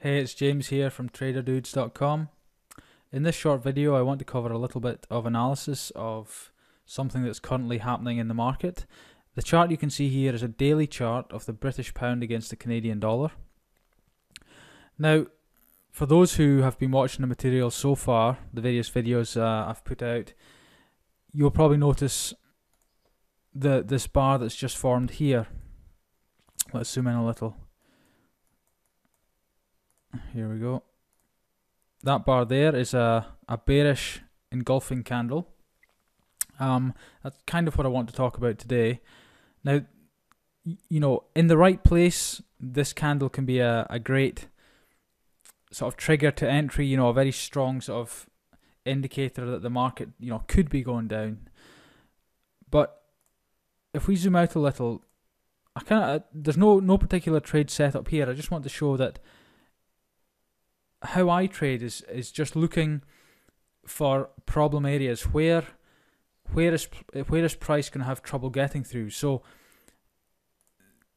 Hey, it's James here from TraderDudes.com. In this short video, I want to cover a little bit of analysis of something that's currently happening in the market. The chart you can see here is a daily chart of the British pound against the Canadian dollar. Now, for those who have been watching the material so far, the various videos I've put out, you'll probably notice this bar that's just formed here. Let's zoom in a little. Here we go. That bar there is a bearish engulfing candle. That's kind of what I want to talk about today. Now, you know, in the right place, this candle can be a great sort of trigger to entry, you know, a very strong sort of indicator that the market, you know, could be going down. But if we zoom out a little, there's no particular trade setup here. I just want to show that how I trade is just looking for problem areas where is price going to have trouble getting through. So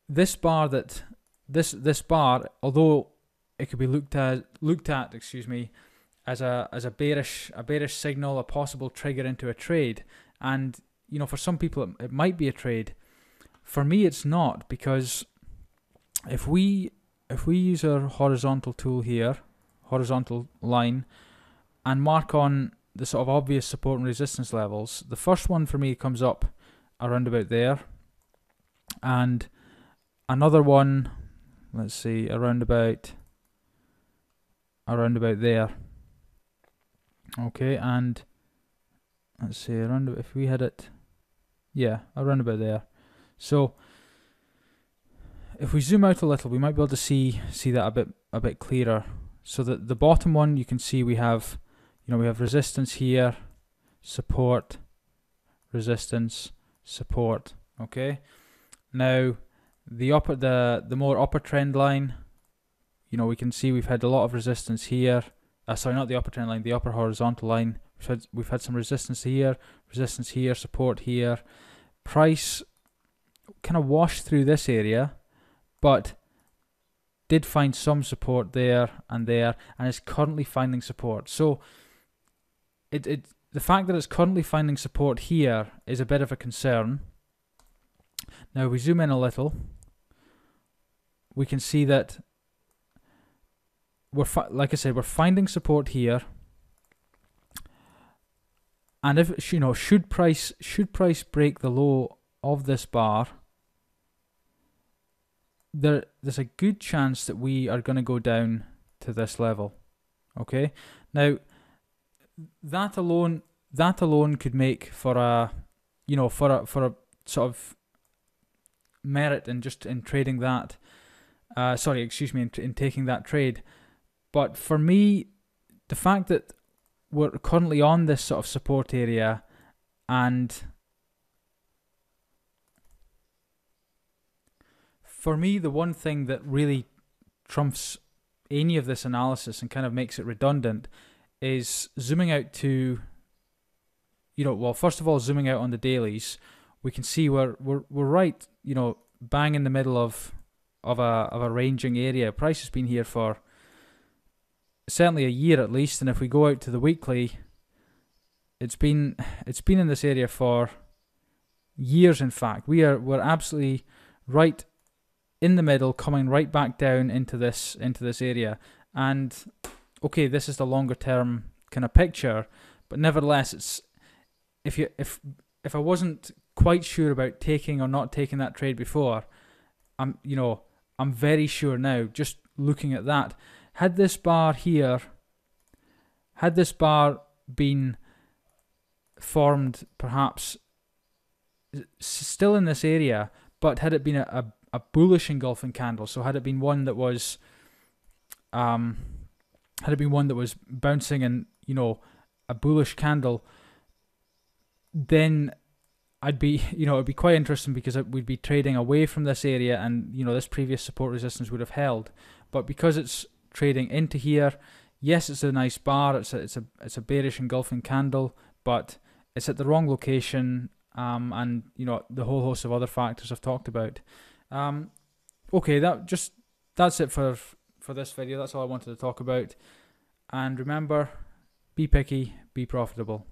this bar this bar, although it could be looked at, as a bearish signal, a possible trigger into a trade, and you know, for some people it might be a trade. For me, it's not, because if we use our horizontal tool here, horizontal line, and mark on the sort of obvious support and resistance levels, the first one for me comes up around about there, and another one, let's see, around about there. Okay, and let's see, if we hit it, yeah, around about there. So if we zoom out a little, we might be able to see that a bit clearer. So that the bottom one, you can see we have resistance here, support, resistance, support. Okay. Now the more upper trend line, you know, we can see we've had a lot of resistance here. Sorry, not the upper trend line, the upper horizontal line. We've had some resistance here, support here. Price kind of washed through this area, but did find some support there, and is currently finding support. So the fact that it's currently finding support here is a bit of a concern. Now, if we zoom in a little, we can see that like I said, we're finding support here, and if, you know, should price break the low of this bar, there's a good chance that we are going to go down to this level. Okay, now that alone could make for a sort of merit in trading that. In taking that trade. But for me, the fact that we're currently on this sort of support area, and for me, the one thing that really trumps any of this analysis and kind of makes it redundant is zooming out to, you know, well, first of all, zooming out on the dailies, we can see we're right, you know, bang in the middle of a ranging area. Price has been here for certainly a year at least, and if we go out to the weekly, it's been in this area for years. In fact, we're absolutely right in the middle, coming right back down into this area. And okay, this is the longer term kind of picture, but nevertheless, it's if I wasn't quite sure about taking or not taking that trade before, I'm very sure now, just looking at that. Had this bar been formed perhaps still in this area, but had it been a bullish engulfing candle, so had it been one that was bouncing in, you know, a bullish candle, then it'd be quite interesting, because we'd be trading away from this area, and you know, this previous support resistance would have held. But because it's trading into here, yes, it's a nice bar, it's a bearish engulfing candle, but it's at the wrong location, and you know, the whole host of other factors I've talked about. Okay, that's it for for this video. That's all I wanted to talk about. And remember, be picky, be profitable.